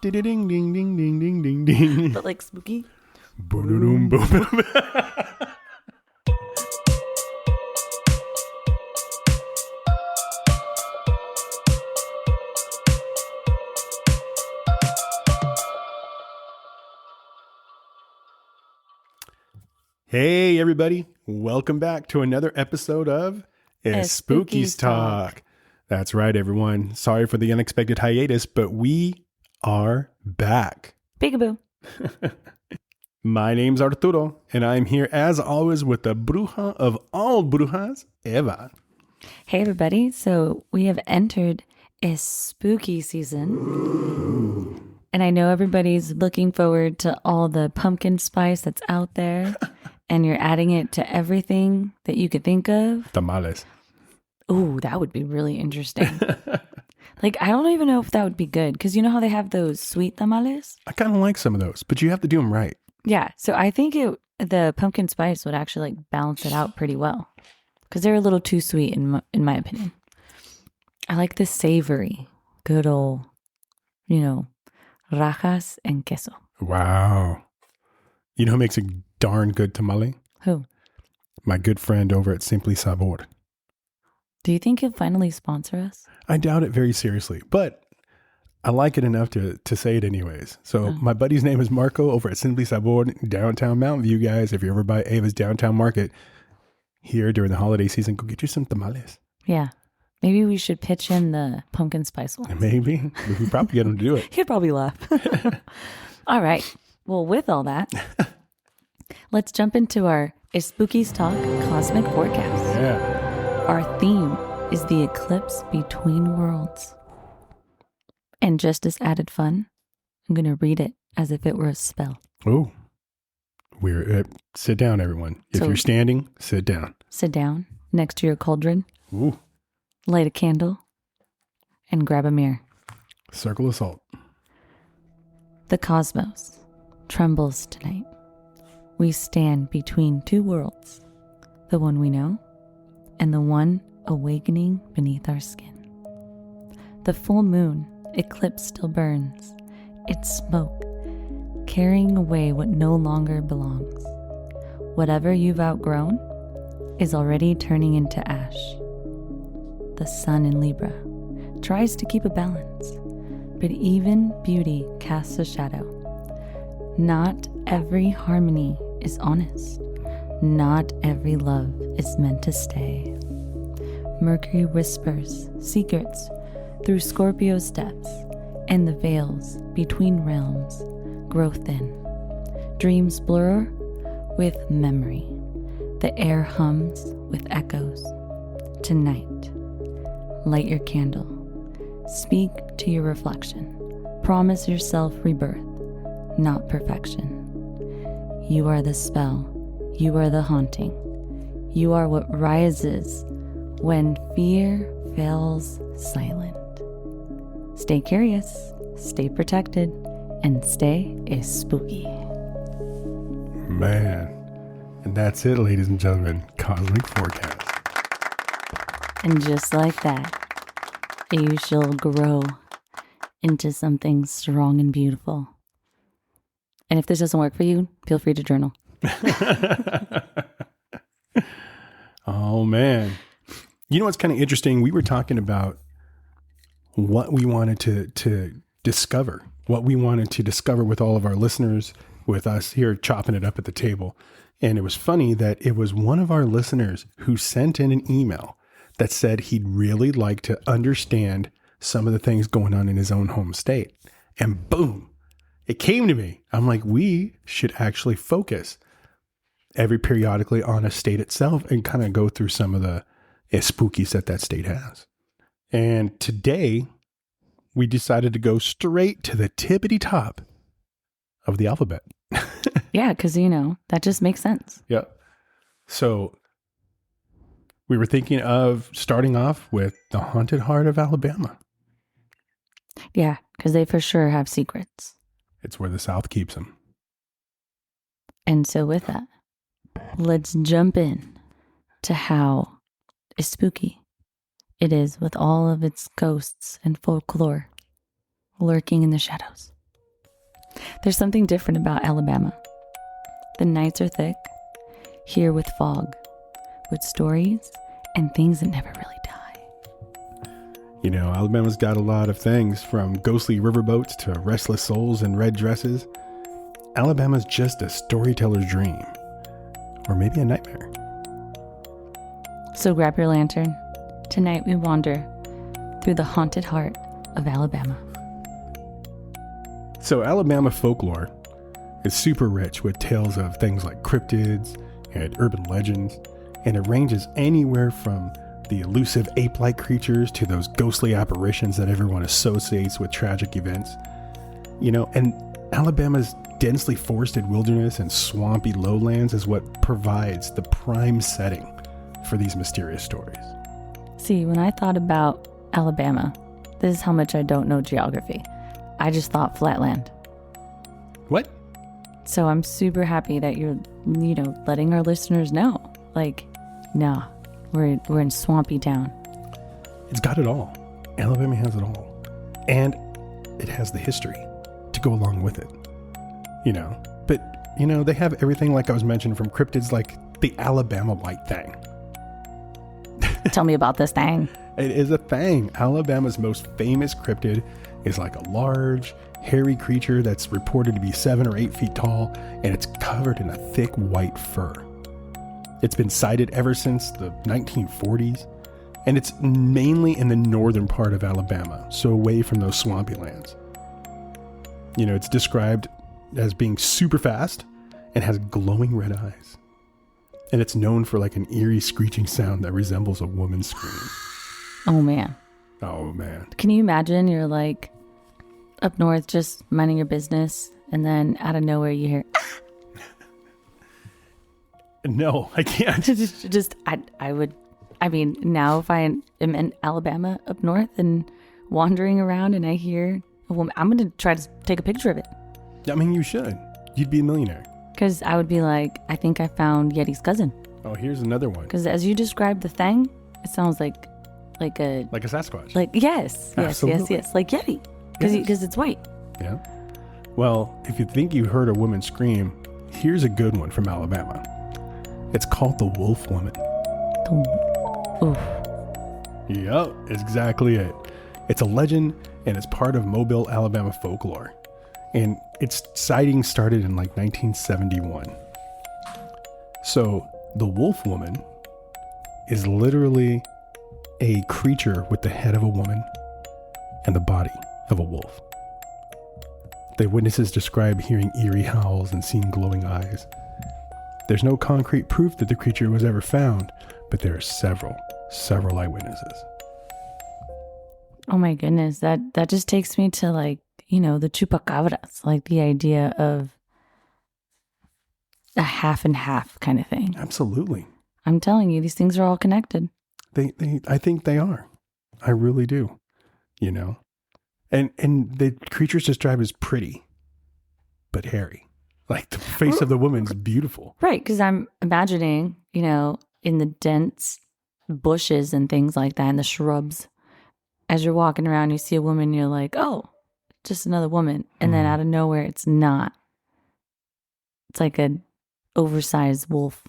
Ding ding ding ding ding ding ding. But like spooky. Boom boom boom. Hey everybody, welcome back to another episode of ESPOOKYS Talk. That's right, everyone. Sorry for the unexpected hiatus, but we are back. Peekaboo. My name's Arturo, and I'm here as always with the bruja of all brujas, Eva. Hey everybody. So we have entered a spooky season. Ooh. And I know everybody's looking forward to all the pumpkin spice that's out there. And you're adding it to everything that you could think of. Tamales. Ooh, that would be really interesting. Like, I don't even know if that would be good. Because you know how they have those sweet tamales? I kind of like some of those, but you have to do them right. Yeah. So I think the pumpkin spice would actually like balance it out pretty well. Because they're a little too sweet in my opinion. I like the savory. Good old, rajas and queso. Wow. You know who makes a darn good tamale? Who? My good friend over at Simply Sabor. Do you think he'll finally sponsor us? I doubt it very seriously, but I like it enough to say it anyways. So my buddy's name is Marco over at Simply Sabor, downtown Mountain View, guys. If you're ever by Ava's downtown market here during the holiday season, go get you some tamales. Yeah. Maybe we should pitch in the pumpkin spice ones. Maybe. We could probably get him to do it. He'd probably laugh. All right. Well, with all that, let's jump into our ESPOOKYS Talk Cosmic Forecast. Yeah. Our theme is the eclipse between worlds. And just as added fun, I'm going to read it as if it were a spell. Oh. Sit down, everyone. If you're standing, sit down. Sit down next to your cauldron. Ooh. Light a candle. And grab a mirror. Circle of salt. The cosmos trembles tonight. We stand between two worlds, the one we know and the one awakening beneath our skin. The full moon eclipse still burns, its smoke carrying away what no longer belongs. Whatever you've outgrown is already turning into ash. The sun in Libra tries to keep a balance, but even beauty casts a shadow. Not every harmony is honest. Not every love is meant to stay. Mercury whispers secrets through Scorpio's depths, and the veils between realms grow thin. Dreams blur with memory. The air hums with echoes. Tonight, light your candle. Speak to your reflection. Promise yourself rebirth, not perfection. You are the spell. You are the haunting. You are what rises when fear falls silent. Stay curious, stay protected, and stay spooky. Man. And that's it, ladies and gentlemen. Cosmic Forecast. And just like that, you shall grow into something strong and beautiful. And if this doesn't work for you, feel free to journal. Oh, man. You know what's kind of interesting? We were talking about what we wanted to discover, what we wanted to discover with all of our listeners, with us here chopping it up at the table. And it was funny that it was one of our listeners who sent in an email that said he'd really like to understand some of the things going on in his own home state. And boom, it came to me. I'm like, we should actually focus every periodically on a state itself and kind of go through some of the spookies that state has. And today we decided to go straight to the tippity top of the alphabet. Yeah, because, that just makes sense. Yeah. So we were thinking of starting off with the haunted heart of Alabama. Yeah, because they for sure have secrets. It's where the South keeps them. And so with that, let's jump in to how spooky it is with all of its ghosts and folklore lurking in the shadows. There's something different about Alabama. The nights are thick, here with fog, with stories and things that never really die. You know, Alabama's got a lot of things, from ghostly riverboats to restless souls in red dresses. Alabama's just a storyteller's dream, or maybe a nightmare. So grab your lantern. Tonight we wander through the haunted heart of Alabama. So Alabama folklore is super rich with tales of things like cryptids and urban legends, and it ranges anywhere from the elusive ape-like creatures to those ghostly apparitions that everyone associates with tragic events. You know, and Alabama's densely forested wilderness and swampy lowlands is what provides the prime setting for these mysterious stories. See, when I thought about Alabama, this is how much I don't know geography. I just thought flatland. What? So I'm super happy that you're, letting our listeners know. Like, nah, we're in swampy town. It's got it all. Alabama has it all. And it has the history to go along with it. But, they have everything, like I was mentioning, from cryptids like the Alabama white thing. Tell me about this thing. It is a thing. Alabama's most famous cryptid is like a large, hairy creature that's reported to be 7 or 8 feet tall, and it's covered in a thick white fur. It's been sighted ever since the 1940s, and it's mainly in the northern part of Alabama, so away from those swampy lands. It's described as being super fast and has glowing red eyes. And it's known for like an eerie screeching sound that resembles a woman's scream. Oh, man. Oh, man. Can you imagine you're like up north just minding your business, and then out of nowhere you hear, ah! No, I can't. Now if I am in Alabama up north and wandering around and I hear a woman, I'm going to try to take a picture of it. I mean, you should. You'd be a millionaire. Because I would be like, I think I found Yeti's cousin. Oh, here's another one. Because as you described the thing, it sounds like a Sasquatch. Like, yes, yes. Like Yeti. Because it's white. Yeah. Well, if you think you heard a woman scream, here's a good one from Alabama. It's called the Wolf Woman. Oof. Yep, exactly it. It's a legend, and it's part of Mobile, Alabama folklore. And its sighting started in like 1971. So the Wolf Woman is literally a creature with the head of a woman and the body of a wolf. The witnesses describe hearing eerie howls and seeing glowing eyes. There's no concrete proof that the creature was ever found, but there are several eyewitnesses. Oh my goodness, that just takes me to like, the chupacabras, like the idea of a half and half kind of thing. Absolutely. I'm telling you, these things are all connected. I think they are. I really do. And the creature's described as pretty, but hairy. Like the face of the woman's beautiful. Right, because I'm imagining, in the dense bushes and things like that, and the shrubs, as you're walking around, you see a woman, you're like, oh, just another woman. And then out of nowhere, it's not. It's like an oversized wolf.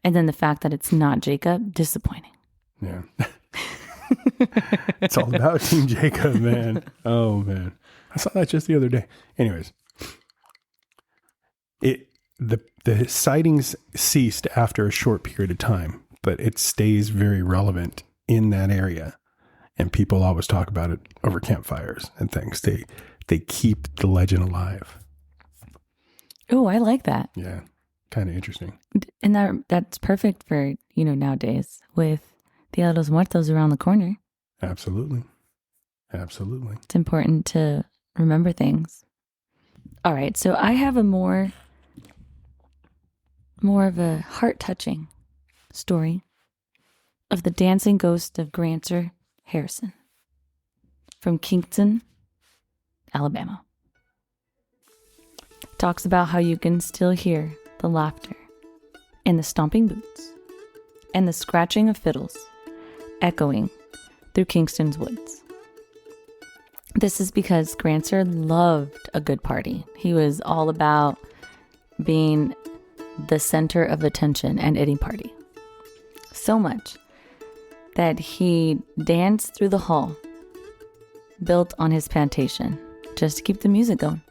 And then the fact that it's not Jacob, disappointing. Yeah. It's all about Team Jacob, man. Oh, man. I saw that just the other day. Anyways, the sightings ceased after a short period of time, but it stays very relevant in that area. And people always talk about it over campfires and things. They keep the legend alive. Oh, I like that. Yeah. Kind of interesting. And that's perfect for, nowadays with Dia de los Muertos around the corner. Absolutely. Absolutely. It's important to remember things. All right. So I have a more of a heart-touching story of the dancing ghost of Granter Harrison from Kingston, Alabama. Talks about how you can still hear the laughter and the stomping boots and the scratching of fiddles echoing through Kingston's woods. This is because Grancer loved a good party. He was all about being the center of attention at any party. So much that he danced through the hall built on his plantation just to keep the music going.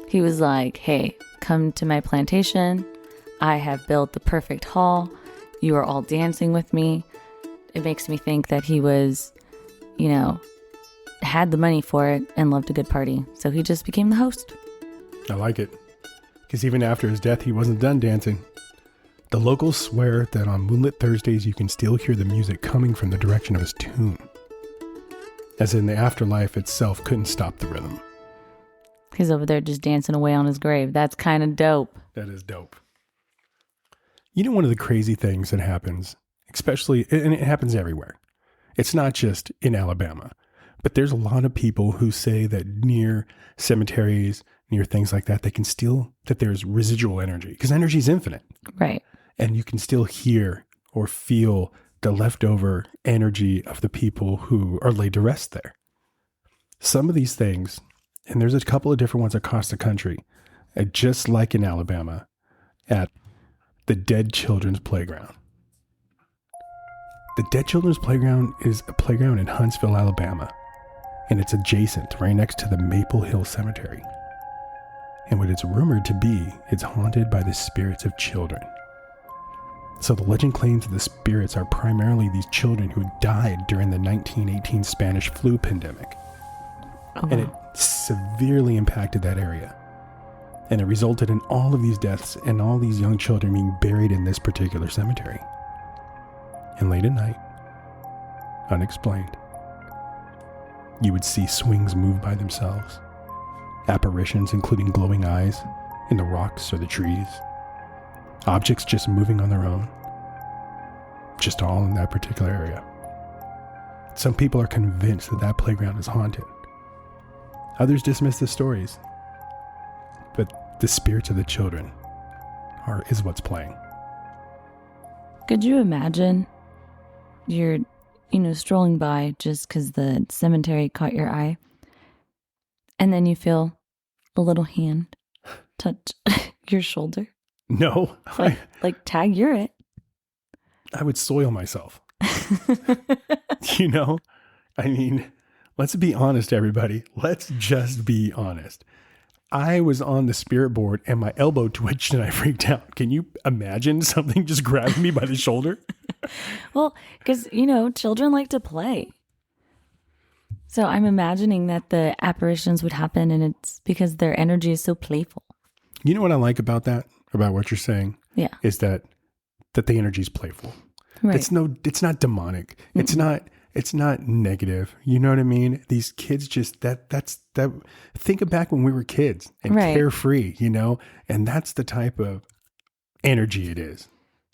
He was like, hey, come to my plantation. I have built the perfect hall. You are all dancing with me. It makes me think that he was, had the money for it and loved a good party. So he just became the host. I like it. Because even after his death, he wasn't done dancing. The locals swear that on moonlit Thursdays, you can still hear the music coming from the direction of his tomb. As in the afterlife itself couldn't stop the rhythm. He's over there just dancing away on his grave. That's kind of dope. That is dope. One of the crazy things that happens, especially, and it happens everywhere. It's not just in Alabama, but there's a lot of people who say that near cemeteries, near things like that, that there's residual energy, because energy is infinite. Right. And you can still hear or feel the leftover energy of the people who are laid to rest there. Some of these things, and there's a couple of different ones across the country, just like in Alabama, at the Dead Children's Playground. The Dead Children's Playground is a playground in Huntsville, Alabama, and it's adjacent, right next to the Maple Hill Cemetery. And what it's rumored to be, it's haunted by the spirits of children. So the legend claims that the spirits are primarily these children who died during the 1918 Spanish flu pandemic. Oh, wow. And it severely impacted that area. And it resulted in all of these deaths and all these young children being buried in this particular cemetery. And late at night, unexplained, you would see swings move by themselves, apparitions including glowing eyes in the rocks or the trees, objects just moving on their own, just all in that particular area. Some people are convinced that that playground is haunted. Others dismiss the stories, but the spirits of the children is what's playing. Could you imagine you're, strolling by just because the cemetery caught your eye, and then you feel a little hand touch your shoulder? No. Like tag, you're it. I would soil myself. Let's be honest, everybody. Let's just be honest. I was on the spirit board and my elbow twitched and I freaked out. Can you imagine something just grabbing me by the shoulder? Well, because, children like to play. So I'm imagining that the apparitions would happen, and it's because their energy is so playful. You know what I like about that, about what you're saying? Yeah. Is that the energy is playful. Right. It's not demonic. Mm-mm. It's not negative. You know what I mean? These kids just, that's think back when we were kids and carefree, and that's the type of energy it is.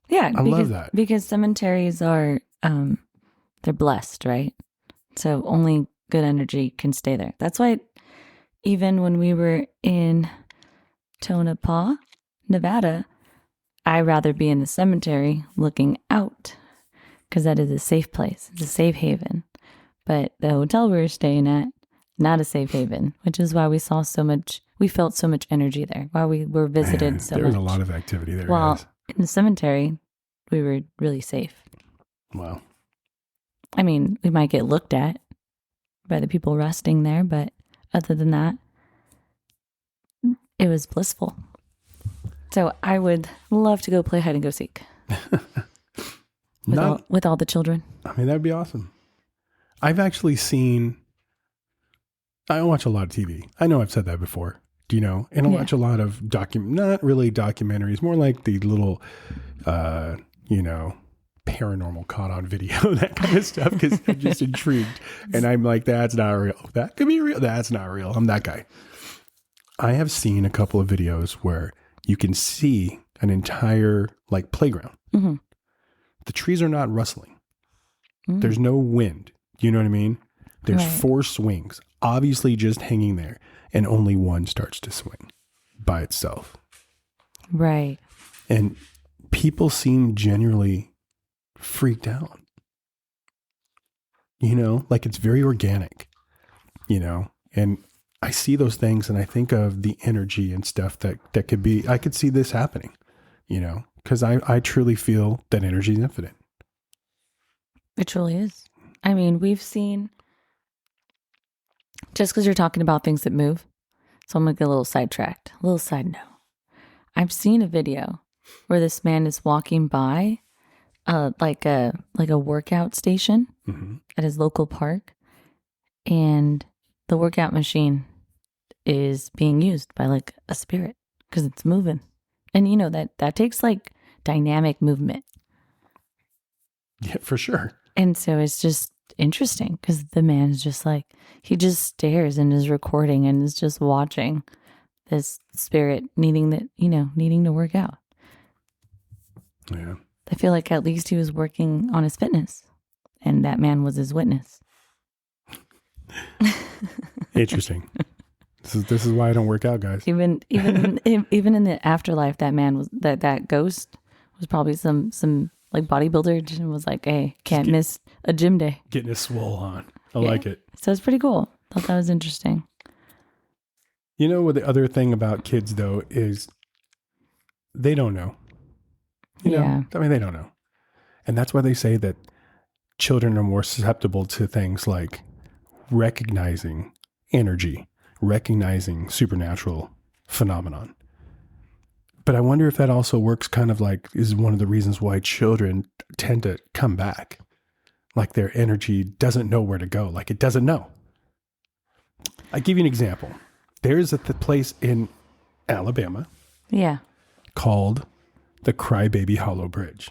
Yeah. I love that. Because cemeteries are, they're blessed, right? So only good energy can stay there. That's why even when we were in Tonopah, Nevada, I'd rather be in the cemetery looking out, because that is a safe place. It's a safe haven. But the hotel we were staying at, not a safe haven, which is why we felt so much energy there, while we were visited so much. There was a lot of activity there. Well, guys. in the cemetery, we were really safe. Wow. I mean, we might get looked at by the people resting there, but other than that, it was blissful. So I would love to go play hide and go seek with all the children. I mean, that'd be awesome. I've actually I watch a lot of TV. I know I've said that before, and I watch a lot of not really documentaries, more like the little, paranormal caught on video, that kind of stuff, because I'm just intrigued. And I'm like, that's not real. That could be real. That's not real. I'm that guy. I have seen a couple of videos where you can see an entire playground. Mm-hmm. The trees are not rustling. Mm-hmm. There's no wind. You know what I mean? There's 4 swings, obviously just hanging there, and only one starts to swing by itself. Right. And people seem genuinely freaked out. It's very organic. you know, and I see those things and I think of the energy and stuff that could be, I could see this happening, you know, because I truly feel that energy is infinite. It truly is. I mean, we've seen, just because you're talking about things that move, so I'm going to get a little sidetracked. A little side note. I've seen a video where this man is walking by like a workout station at his local park, and the workout machine is being used by like a spirit because it's moving. And you know that takes like dynamic movement. Yeah, for sure. And so it's just interesting because the man is just like, he just stares and is recording and is just watching this spirit needing to work out. Yeah. I feel like at least he was working on his fitness and that man was his witness. Interesting. This is why I don't work out, guys. Even in the afterlife, that man was that ghost was probably some like bodybuilder and was like, hey, can't miss a gym day. Getting his swole on. I like it. So it's pretty cool. Thought that was interesting. You know what the other thing about kids though is they don't know. You know? I mean, they don't know. And that's why they say that children are more susceptible to things like recognizing energy, recognizing supernatural phenomenon. But I wonder if that also works kind of like is one of the reasons why children tend to come back. Like their energy doesn't know where to go. Like it doesn't know. I give you an example. There's a place in Alabama. Yeah. Called the Crybaby Hollow Bridge.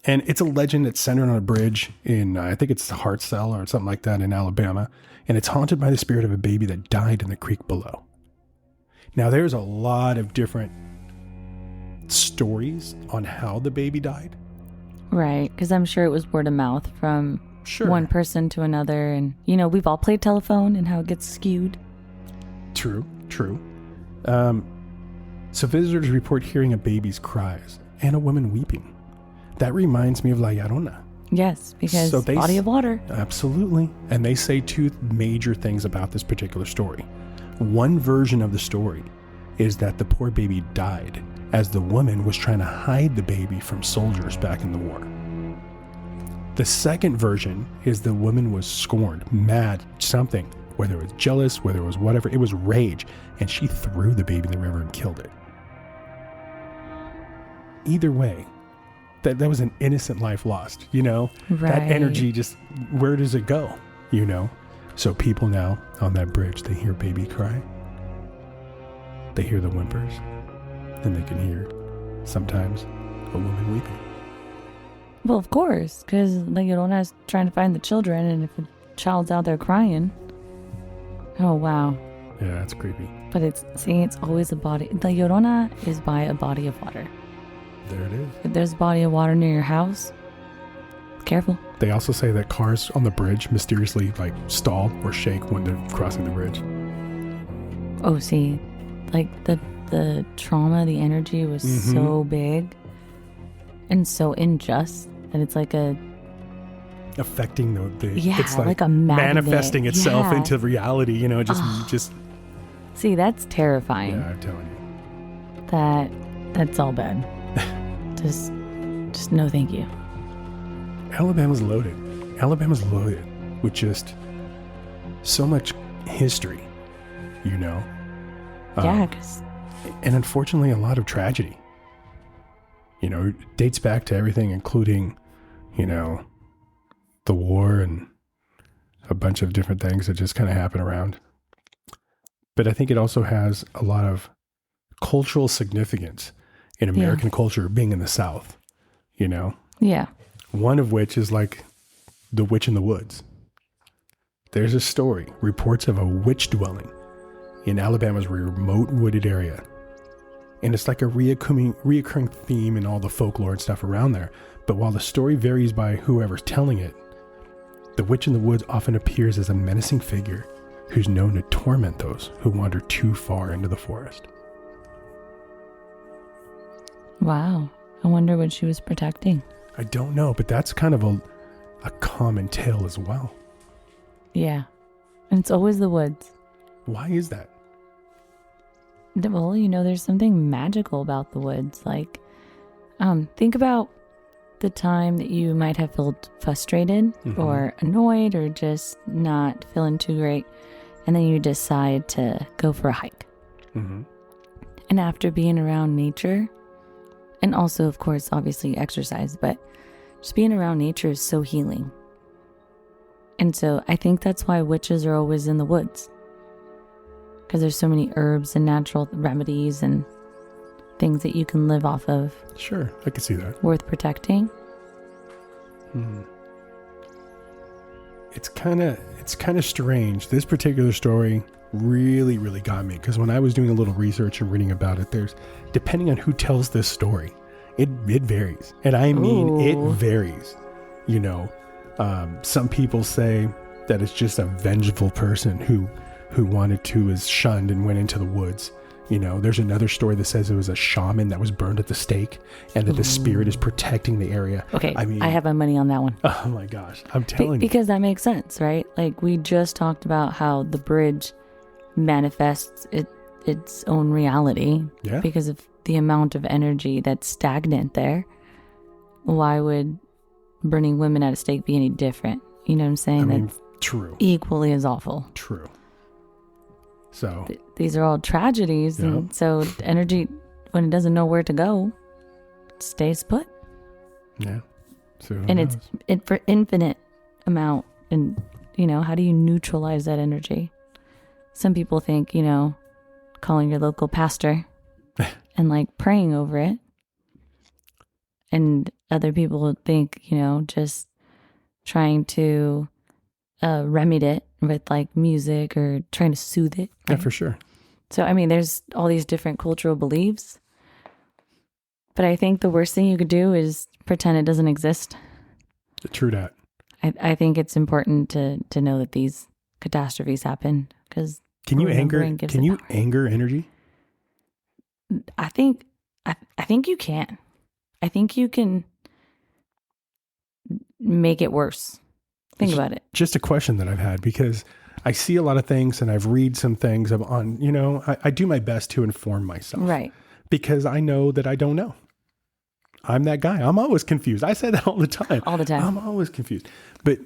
And it's a legend that's centered on a bridge in, I think it's Huntsville or something like that in Alabama. And it's haunted by the spirit of a baby that died in the creek below. Now, there's a lot of different stories on how the baby died. Right, because I'm sure it was word of mouth from one person to another. And, you know, we've all played telephone and how it gets skewed. True. So visitors report hearing a baby's cries and a woman weeping. That reminds me of La Llorona. Yes, because body of water. Absolutely. And they say two major things about this particular story. One version of the story is that the poor baby died as the woman was trying to hide the baby from soldiers back in the war. The second version is the woman was scorned, mad, something, whether it was jealous, whether it was whatever, it was rage, and she threw the baby in the river and killed it. Either way, that was an innocent life lost, you know? Right. That energy just, where does it go, you know? So people now on that bridge, they hear baby cry. They hear the whimpers. And they can hear sometimes a woman weeping. Well, of course, because La Llorona's trying to find the children, and if a child's out there crying, oh wow. Yeah, that's creepy. But it's always a body. La Llorona is by a body of water. There it is. If there's a body of water near your house, careful. They also say that cars on the bridge mysteriously like stall or shake when they're crossing the bridge. Oh, see, like the trauma, the energy was so big and so unjust that it's like affecting the it's like a magnet. manifesting itself into reality, you know, just see, that's terrifying. Yeah, I'm telling you. That's all bad. just no thank you. Alabama's loaded with just so much history, you know. Yeah, because and unfortunately, a lot of tragedy. You know, it dates back to everything, including, you know, the war and a bunch of different things that just kind of happen around. But I think it also has a lot of cultural significance in American culture being in the South, you know? Yeah. One of which is like the witch in the woods. There's a story, reports of a witch dwelling in Alabama's remote wooded area. And it's like a reoccurring theme in all the folklore and stuff around there. But while the story varies by whoever's telling it, the witch in the woods often appears as a menacing figure who's known to torment those who wander too far into the forest. Wow. I wonder what she was protecting. I don't know, but that's kind of a common tale as well. Yeah. And it's always the woods. Why is that? Well, there's something magical about the woods. Like, think about the time that you might have felt frustrated or annoyed or just not feeling too great. And then you decide to go for a hike. Mm-hmm. And after being around nature, and also, of course, obviously exercise, but just being around nature is so healing. And so I think that's why witches are always in the woods. Because there's so many herbs and natural remedies and things that you can live off of. Sure, I can see that. Worth protecting. It's kind of strange. This particular story really, really got me, because when I was doing a little research and reading about it, depending on who tells this story, it varies. And I mean, it varies. Some people say that it's just a vengeful person who wanted to is shunned and went into the woods. There's another story that says it was a shaman that was burned at the stake and that the spirit is protecting the area. Okay, I have my money on that one. Oh my gosh, I'm telling you. Because that makes sense, right? Like, we just talked about how the bridge manifests its own reality because of the amount of energy that's stagnant there. Why would burning women at a stake be any different? You know what I'm saying? True. Equally as awful. True. So these are all tragedies, and so energy, when it doesn't know where to go, it stays put. Yeah. So and it's for infinite amount. And how do you neutralize that energy? Some people think calling your local pastor and like praying over it, and other people think just trying to remedy it with like music or trying to soothe it. Right? Yeah, for sure. So, there's all these different cultural beliefs, but I think the worst thing you could do is pretend it doesn't exist. True that. I think it's important to know that these catastrophes happen, because can you anger energy? I think you can. I think you can make it worse. Think about it. Just a question that I've had, because I see a lot of things and I've read some things on, I do my best to inform myself. Right. Because I know that I don't know. I'm that guy. I'm always confused. I say that all the time. All the time. I'm always confused. But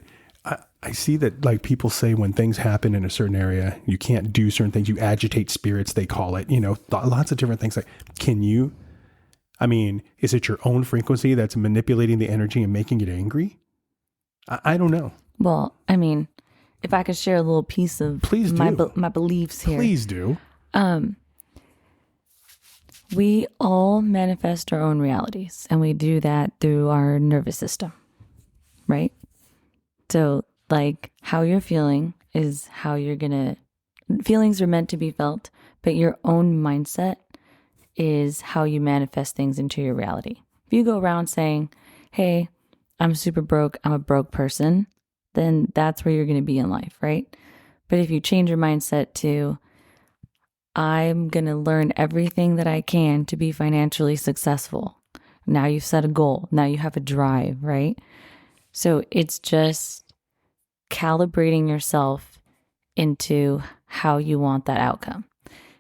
I see that, like, people say when things happen in a certain area, you can't do certain things. You agitate spirits, they call it, lots of different things. Like, is it your own frequency that's manipulating the energy and making it angry? I don't know. Well, if I could share a little piece of my beliefs here. Please do. We all manifest our own realities, and we do that through our nervous system, right? So, like, how you're feeling is how you're feelings are meant to be felt, but your own mindset is how you manifest things into your reality. If you go around saying, hey, I'm super broke, I'm a broke person, then that's where you're going to be in life, right? But if you change your mindset to, I'm going to learn everything that I can to be financially successful. Now you've set a goal. Now you have a drive, right? So it's just calibrating yourself into how you want that outcome.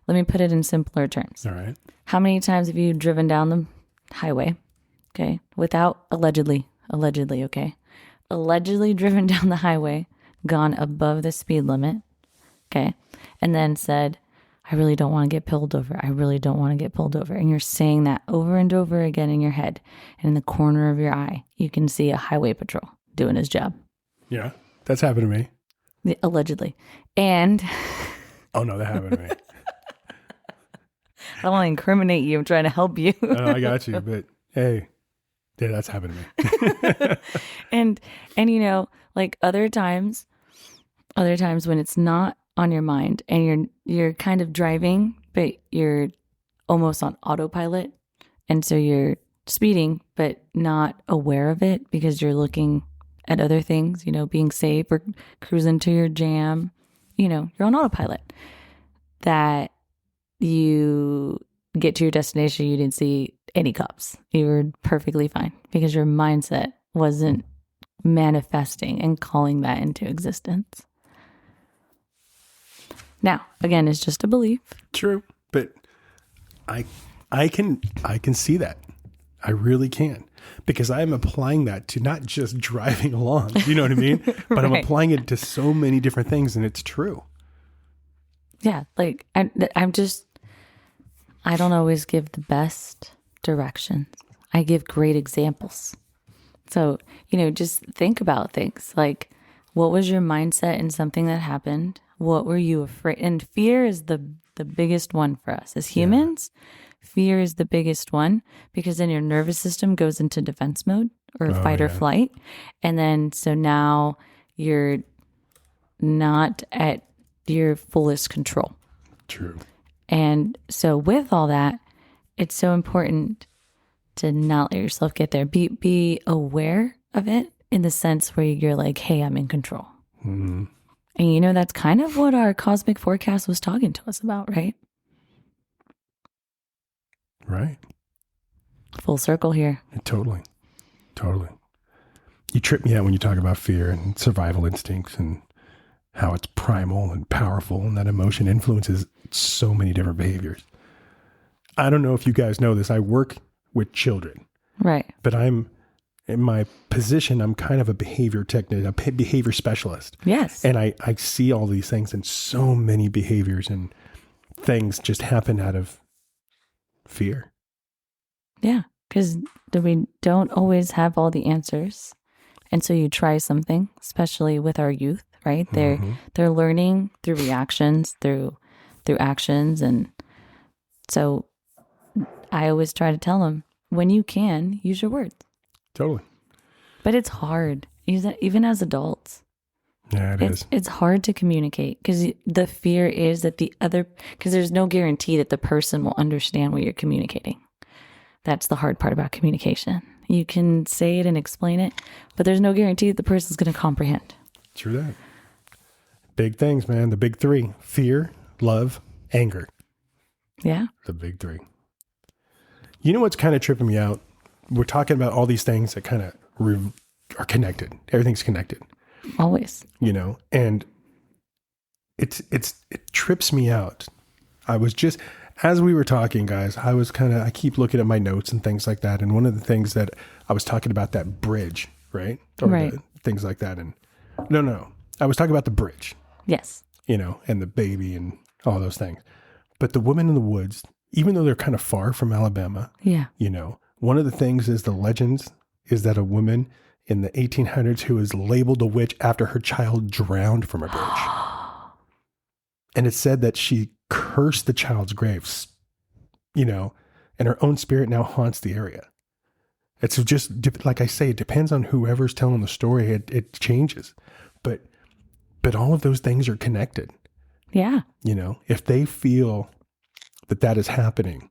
Let me put it in simpler terms. All right. How many times have you driven down the highway, okay, without allegedly, okay, allegedly driven down the highway, gone above the speed limit, okay, and then said, I really don't want to get pulled over. I really don't want to get pulled over. And you're saying that over and over again in your head. And in the corner of your eye, you can see a highway patrol doing his job. Yeah, that's happened to me. Allegedly. And... Oh, no, that happened to me. I don't want to incriminate you. I'm trying to help you. I got you. But, hey, yeah, that's happened to me. and like other times when it's not on your mind and you're kind of driving, but you're almost on autopilot. And so you're speeding, but not aware of it because you're looking at other things, being safe or cruising to your jam, you're on autopilot. That you get to your destination, you didn't see any cops. You were perfectly fine because your mindset wasn't manifesting and calling that into existence. Now, again, it's just a belief. True. But I can see that. I really can. Because I'm applying that to not just driving along. You know what I mean? But I'm applying it to so many different things, and it's true. Yeah. Like I don't always give the best directions. I give great examples. So, just think about things like, what was your mindset in something that happened? What were you afraid? And fear is the biggest one for us as humans. Yeah. Fear is the biggest one because then your nervous system goes into defense mode or fight or flight. And then, so now you're not at your fullest control. True. And so with all that, it's so important to not let yourself get there. Be aware of it in the sense where you're like, hey, I'm in control. Mm-hmm. And that's kind of what our cosmic forecast was talking to us about, right? Right. Full circle here. Totally. You trip me out when you talk about fear and survival instincts and how it's primal and powerful and that emotion influences so many different behaviors. I don't know if you guys know this. I work with children. Right. But in my position, I'm kind of a behavior technician, a behavior specialist. Yes. And I see all these things, and so many behaviors and things just happen out of fear. Yeah, because we don't always have all the answers. And so you try something, especially with our youth, right? They're learning through reactions, through actions. And so I always try to tell them, when you can, use your words. Totally. But it's hard, even as adults. Yeah, it is. It's hard to communicate because the fear is that because there's no guarantee that the person will understand what you're communicating. That's the hard part about communication. You can say it and explain it, but there's no guarantee that the person's going to comprehend. True that. Big things, man. The big three: fear, love, anger. Yeah. The big three. You know what's kind of tripping me out? We're talking about all these things that kind of are connected. Everything's connected. Always. And it trips me out. I was just, as we were talking, guys, I keep looking at my notes and things like that. And one of the things that I was talking about, that bridge, right? Or right. Things like that. And no, I was talking about the bridge. Yes. And the baby and all those things. But the women in the woods, even though they're kind of far from Alabama, yeah. One of the things is the legends is that a woman in the 1800s who was labeled a witch after her child drowned from a bridge. And it's said that she cursed the child's graves, and her own spirit now haunts the area. It's just, like I say, it depends on whoever's telling the story. It changes. But all of those things are connected. Yeah. If they feel that is happening,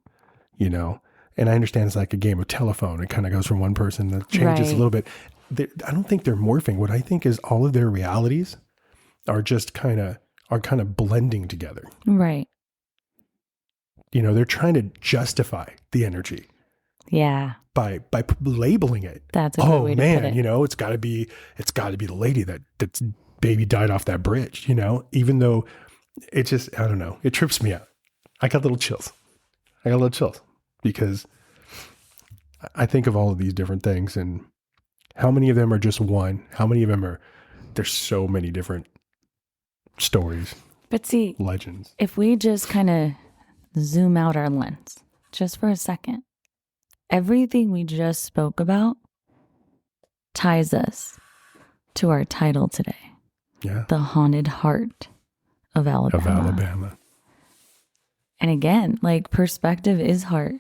and I understand it's like a game of telephone. It kind of goes from one person that changes a little bit. I don't think they're morphing. What I think is all of their realities are just kind of blending together. Right. They're trying to justify the energy. Yeah. By labeling it. That's a good way to put it. It's got to be the lady that's baby died off that bridge. Even though it just, I don't know, it trips me out. I got little chills. Because I think of all of these different things and how many of them are just one, how many of them there's so many different stories. But see, legends. If we just kind of zoom out our lens just for a second, everything we just spoke about ties us to our title today. Yeah. The Haunted Heart of Alabama. And again, like, perspective is heart,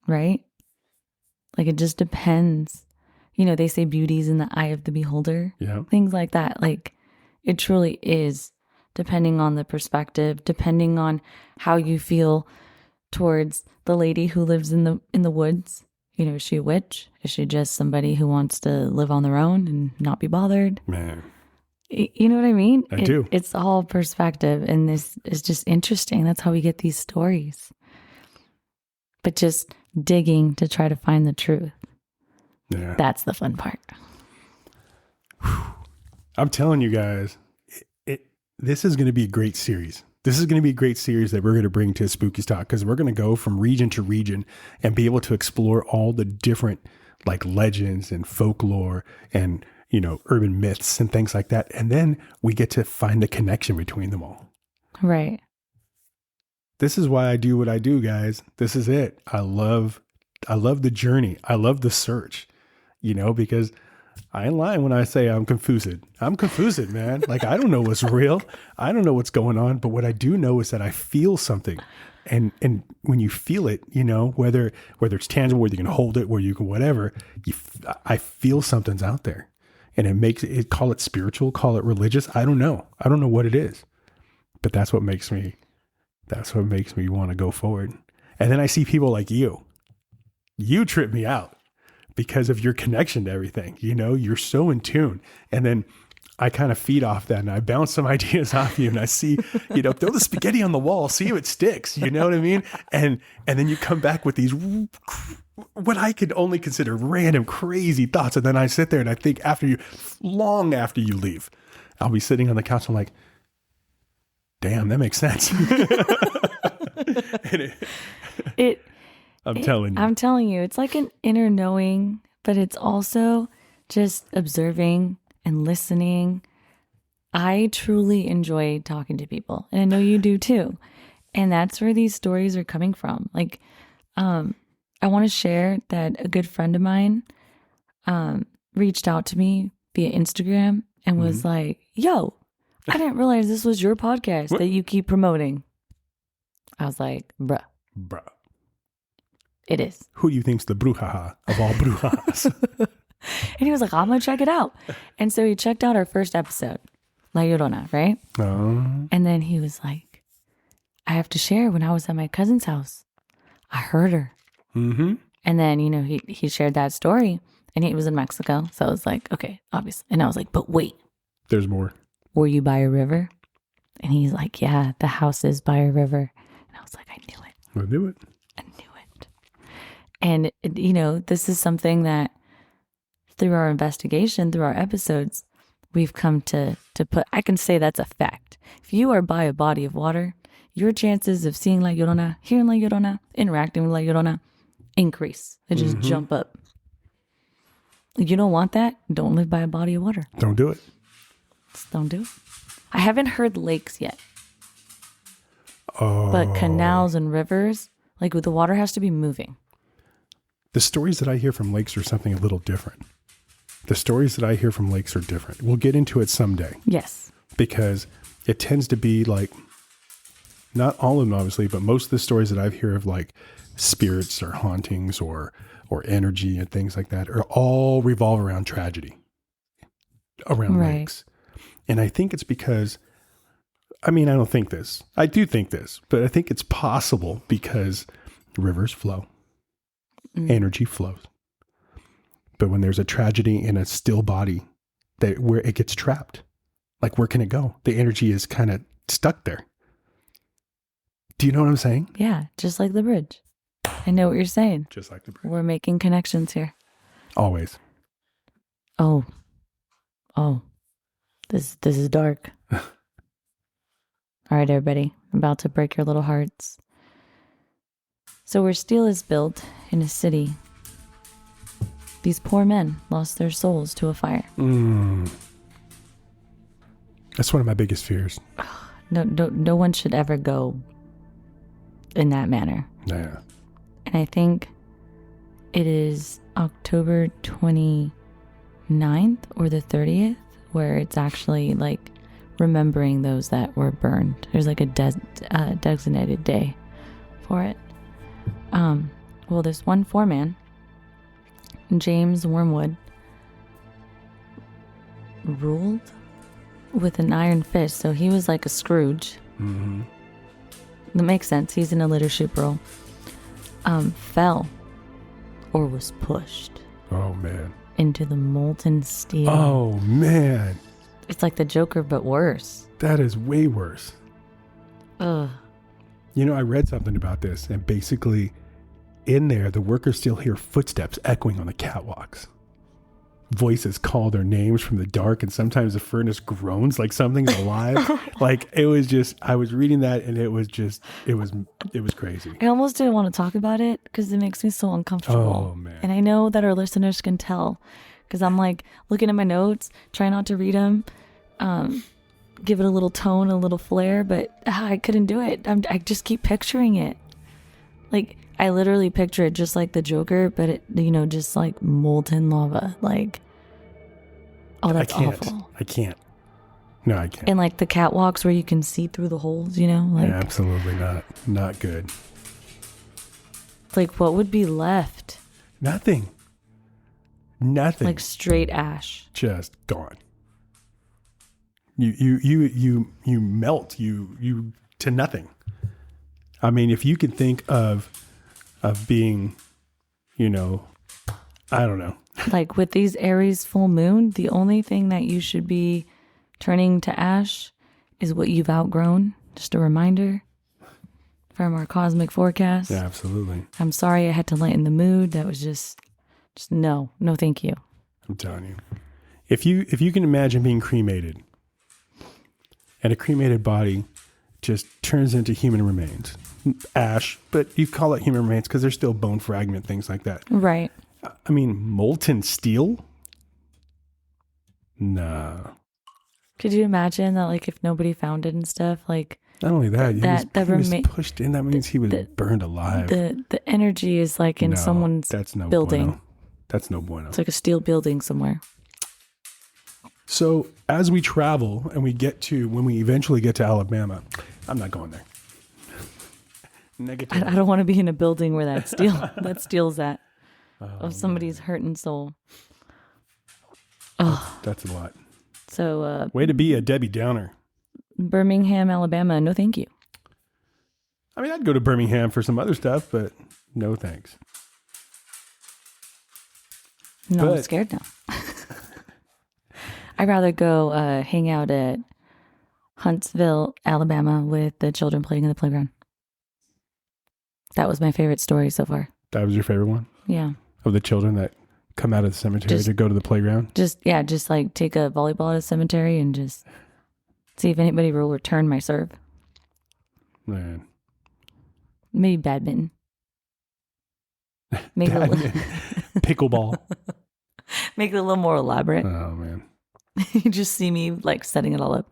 right? Like, it just depends. They say beauty's in the eye of the beholder. Yeah. Things like that. Like, it truly is, depending on the perspective, depending on how you feel towards the lady who lives in the woods. Is she a witch? Is she just somebody who wants to live on their own and not be bothered? Man. You know what I mean? I do. It's all perspective, and this is just interesting. That's how we get these stories. But just digging to try to find the truth. Yeah. That's the fun part. I'm telling you guys, this is going to be a great series. This is going to be a great series that we're going to bring to Spooky's Talk, because we're going to go from region to region and be able to explore all the different like legends and folklore and, you know, urban myths and things like that. And then we get to find the connection between them all. Right. This is why I do what I do, guys. This is it. I love the journey. I love the search, you know, because I ain't lying when I say I'm confused. I'm confused, man. Like, I don't know what's real. I don't know what's going on. But what I do know is that I feel something. And when you feel it, you know, whether it's tangible, whether you can hold it, where you can whatever, I feel something's out there. And it makes it, call it spiritual, call it religious. I don't know. I don't know what it is. But that's what makes me want to go forward. And then I see people like you. You trip me out because of your connection to everything. You know, you're so in tune. And then I kind of feed off that and I bounce some ideas off you and I see, you know, throw the spaghetti on the wall, see if it sticks. You know what I mean? And then you come back with these, what I could only consider random, crazy thoughts. And then I sit there and I think long after you leave, I'll be sitting on the couch. I'm like, damn, that makes sense. I'm telling you, it's like an inner knowing, but it's also just observing and listening. I truly enjoy talking to people, and I know you do too. And that's where these stories are coming from. Like, I want to share that a good friend of mine reached out to me via Instagram and was like, yo, I didn't realize this was your podcast that you keep promoting. I was like, bruh. It is. Who do you think's the brujaha of all brujas? And he was like, I'm going to check it out. And so he checked out our first episode, La Llorona, right? And then he was like, I have to share, when I was at my cousin's house, I heard her. And then, you know, he shared that story and he was in Mexico. So I was like, okay, obviously. And I was like, but wait. There's more. Were you by a river? And he's like, yeah, the house is by a river. And I was like, I knew it. I knew it. And, you know, this is something that through our investigation, through our episodes, we've come to put, I can say that's a fact. If you are by a body of water, your chances of seeing La Llorona, hearing La Llorona, interacting with La Llorona increase. They just jump up. You don't want that? Don't live by a body of water. Don't do it. Just don't do it. I haven't heard lakes yet. But canals and rivers, like the water has to be moving. The stories that I hear from lakes are something a little different. The stories that I hear from lakes are different. We'll get into it someday. Yes. Because it tends to be like, not all of them obviously, but most of the stories that I've heard of like spirits or hauntings or energy and things like that are all revolve around tragedy, around lakes. And I think it's because, I mean, I don't think this. I do think this, but I think it's possible because rivers flow. Energy flows. But when there's a tragedy in a still body, where it gets trapped, like where can it go? The energy is kind of stuck there. Do you know what I'm saying? Yeah, just like the bridge. I know what you're saying. Just like the bridge. We're making connections here. Always. Oh. This is dark. All right, everybody. I'm about to break your little hearts. So where steel is built in a city, these poor men lost their souls to a fire. That's one of my biggest fears. No one should ever go in that manner. Yeah. And I think it is October 29th or the 30th where it's actually like remembering those that were burned. There's like a designated day for it. Well, this one foreman, James Wormwood, ruled with an iron fist. So he was like a Scrooge. That makes sense. He's in a leadership role. Fell or was pushed. Oh, man. Into the molten steel. Oh, man. It's like the Joker, but worse. That is way worse. Ugh. You know, I read something about this, and basically in there, the workers still hear footsteps echoing on the catwalks. voices call their names from the dark, and sometimes the furnace groans like something's alive. Like it was just, I was reading that and it was crazy. I almost didn't want to talk about it because it makes me so uncomfortable. Oh man. And I know that our listeners can tell because I'm like looking at my notes, trying not to read them, give it a little tone, a little flair, but I couldn't do it. I just keep picturing it. Like I literally picture it just like the Joker, but it, just like molten lava. Like, oh, that's awful. I can't. No, I can't. And like the catwalks where you can see through the holes, like yeah, absolutely not good. Like what would be left? Nothing. Like straight ash. Just gone. You melt you to nothing. I mean, if you could think of being, I don't know. Like with these Aries full moon, the only thing that you should be turning to ash is what you've outgrown. Just a reminder from our cosmic forecast. Yeah, absolutely. I'm sorry I had to lighten the mood. That was just no, thank you. I'm telling you. If you can imagine being cremated and a cremated body just turns into human remains, ash, but you call it human remains because they're still bone fragment, things like that. Right. I mean, molten steel? Nah. Could you imagine that, like, if nobody found it and stuff, like... Not only that, he was pushed in. That means he was burned alive. The energy is, like, in someone's building. Bueno. That's no bueno. It's like a steel building somewhere. So, as we travel and when we eventually get to Alabama, I'm not going there. Negative. I don't want to be in a building where that steel's at. Of somebody's hurt and soul. Oh, that's a lot. So, way to be a Debbie Downer. Birmingham, Alabama. No, thank you. I mean, I'd go to Birmingham for some other stuff, but no thanks. No, I'm scared now. I'd rather go hang out at Huntsville, Alabama with the children playing in the playground. That was my favorite story so far. That was your favorite one? Yeah. Of the children that come out of the cemetery to go to the playground? Just like take a volleyball at a cemetery and just see if anybody will return my serve. Man. Maybe badminton. Pickleball. Make it a little more elaborate. Oh, man. You just see me like setting it all up.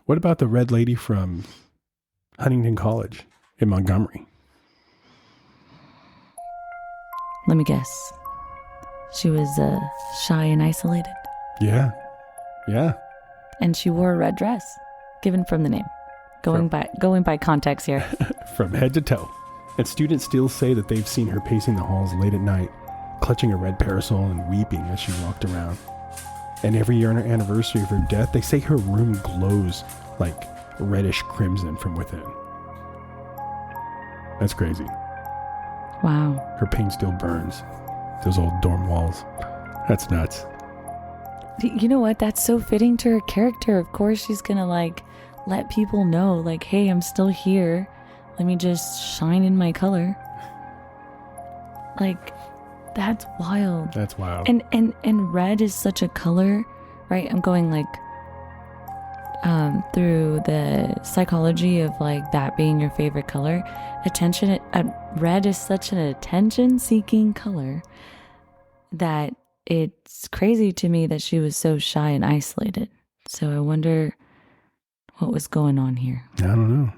What about the red lady from Huntingdon College in Montgomery? Let me guess. She was shy and isolated. Yeah. Yeah. And she wore a red dress, given from the name. Going by context here. From head to toe. And students still say that they've seen her pacing the halls late at night, clutching a red parasol and weeping as she walked around. And every year on her anniversary of her death, they say her room glows like reddish crimson from within. That's crazy. Wow. Her paint still burns. Those old dorm walls. That's nuts. You know what? That's so fitting to her character. Of course, she's going to like let people know like, hey, I'm still here. Let me just shine in my color. Like, that's wild. That's wild. And red is such a color, right? I'm going like through the psychology of like that being your favorite color. Red is such an attention-seeking color that it's crazy to me that she was so shy and isolated. So I wonder what was going on here. I don't know.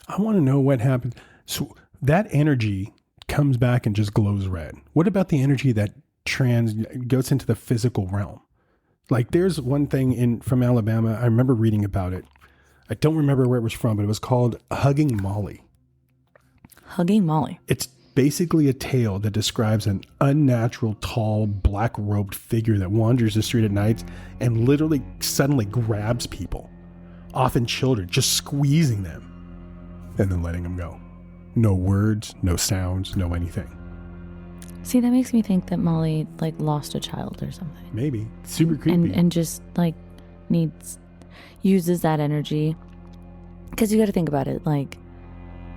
I want to know what happened. So that energy comes back and just glows red. What about the energy that goes into the physical realm? Like there's one thing from Alabama. I remember reading about it. I don't remember where it was from, but it was called Hugging Molly. Hugging Molly. It's basically a tale that describes an unnatural, tall, black-robed figure that wanders the street at night and literally suddenly grabs people, often children, just squeezing them and then letting them go. No words, no sounds, no anything. See, that makes me think that Molly like lost a child or something. Maybe. Super creepy. And just like uses that energy. Because you got to think about it. Like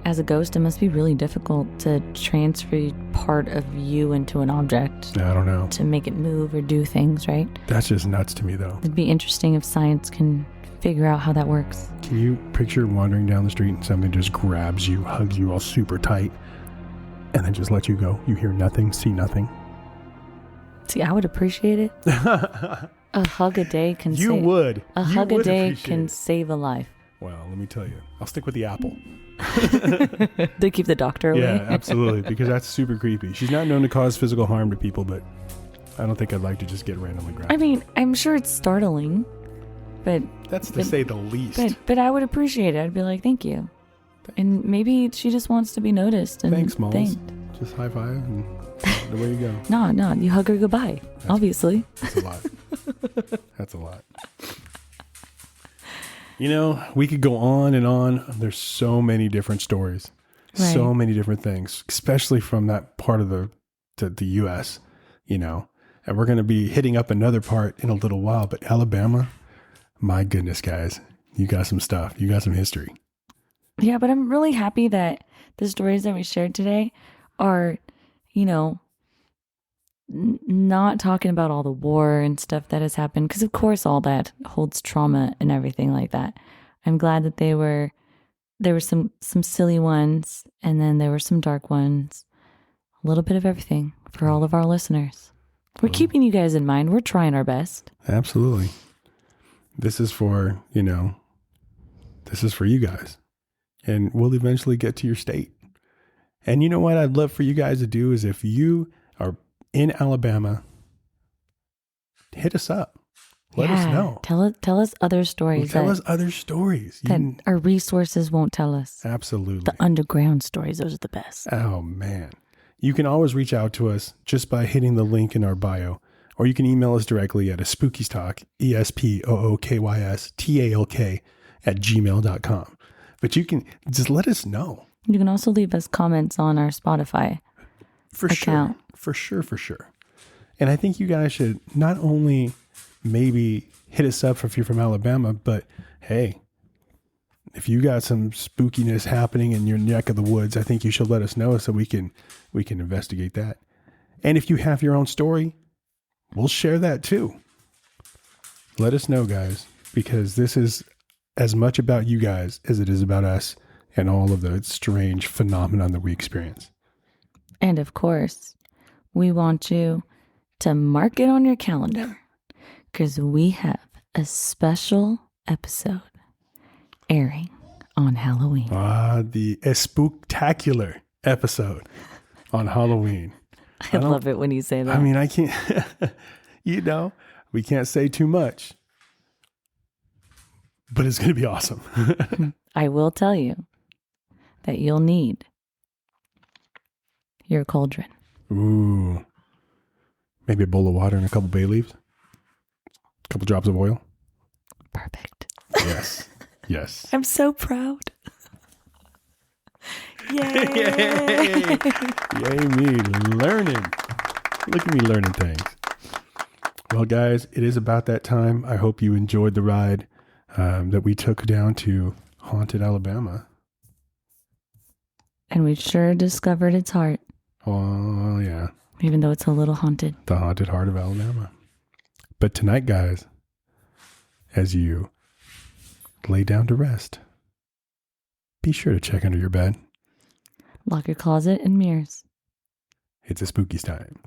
as a ghost, it must be really difficult to transfer part of you into an object. I don't know. To make it move or do things, right? That's just nuts to me, though. It'd be interesting if science can figure out how that works. Can you picture wandering down the street and something just grabs you, hugs you all super tight, and then just let you go? You hear nothing, see nothing. See, I would appreciate it. A hug a day can You save. would. A You hug a would day appreciate can it. save a life. Well, let me tell you. I'll stick with the apple. They keep the doctor away. Yeah, absolutely, because that's super creepy. She's not known to cause physical harm to people, but I don't think I'd like to just get randomly grabbed. I mean, I'm sure it's startling, but That's to say the least. but I would appreciate it. I'd be like, thank you. And maybe she just wants to be noticed and Thanks, Malls. thanked. Just high five and away you go. No, you hug her goodbye. Obviously. That's a lot. That's a lot. You know, we could go on and on. There's so many different stories, Right. so many different things, especially from that part of the U.S., you know. And we're going to be hitting up another part in a little while. But Alabama, my goodness, guys, you got some stuff. You got some history. Yeah, but I'm really happy that the stories that we shared today are, you know, not talking about all the war and stuff that has happened, because of course all that holds trauma and everything like that. I'm glad that there were some silly ones, and then there were some dark ones, a little bit of everything for all of our listeners. We're keeping you guys in mind. We're trying our best. Absolutely. This is for, this is for you guys, and we'll eventually get to your state. And you know what I'd love for you guys to do is, if you are in Alabama, hit us up. Let us know. Tell us other stories. Tell us other stories. that our resources won't tell us. Absolutely. The underground stories, those are the best. Oh, man. You can always reach out to us just by hitting the link in our bio, or you can email us directly at ESPOOKYS TALK, ESPOOKYS TALK @gmail.com. But you can just let us know. You can also leave us comments on our Spotify account. For sure. And I think you guys should not only maybe hit us up if you're from Alabama, but hey, if you got some spookiness happening in your neck of the woods, I think you should let us know so we can investigate that. And if you have your own story, we'll share that too. Let us know, guys, because this is as much about you guys as it is about us and all of the strange phenomenon that we experience. And of course, we want you to mark it on your calendar, because we have a special episode airing on Halloween. The spooktacular episode on Halloween. I love it when you say that. I mean, I can't, we can't say too much, but it's going to be awesome. I will tell you that you'll need your cauldron. Ooh. Maybe a bowl of water and a couple bay leaves. A couple drops of oil. Perfect. Yes. I'm so proud. Yay. Yay me, learning. Look at me learning things. Well, guys, it is about that time. I hope you enjoyed the ride that we took down to haunted Alabama. And we sure discovered its heart. Oh, yeah. Even though it's a little haunted. The haunted heart of Alabama. But tonight, guys, as you lay down to rest, be sure to check under your bed. Lock your closet and mirrors. It's a spooky time.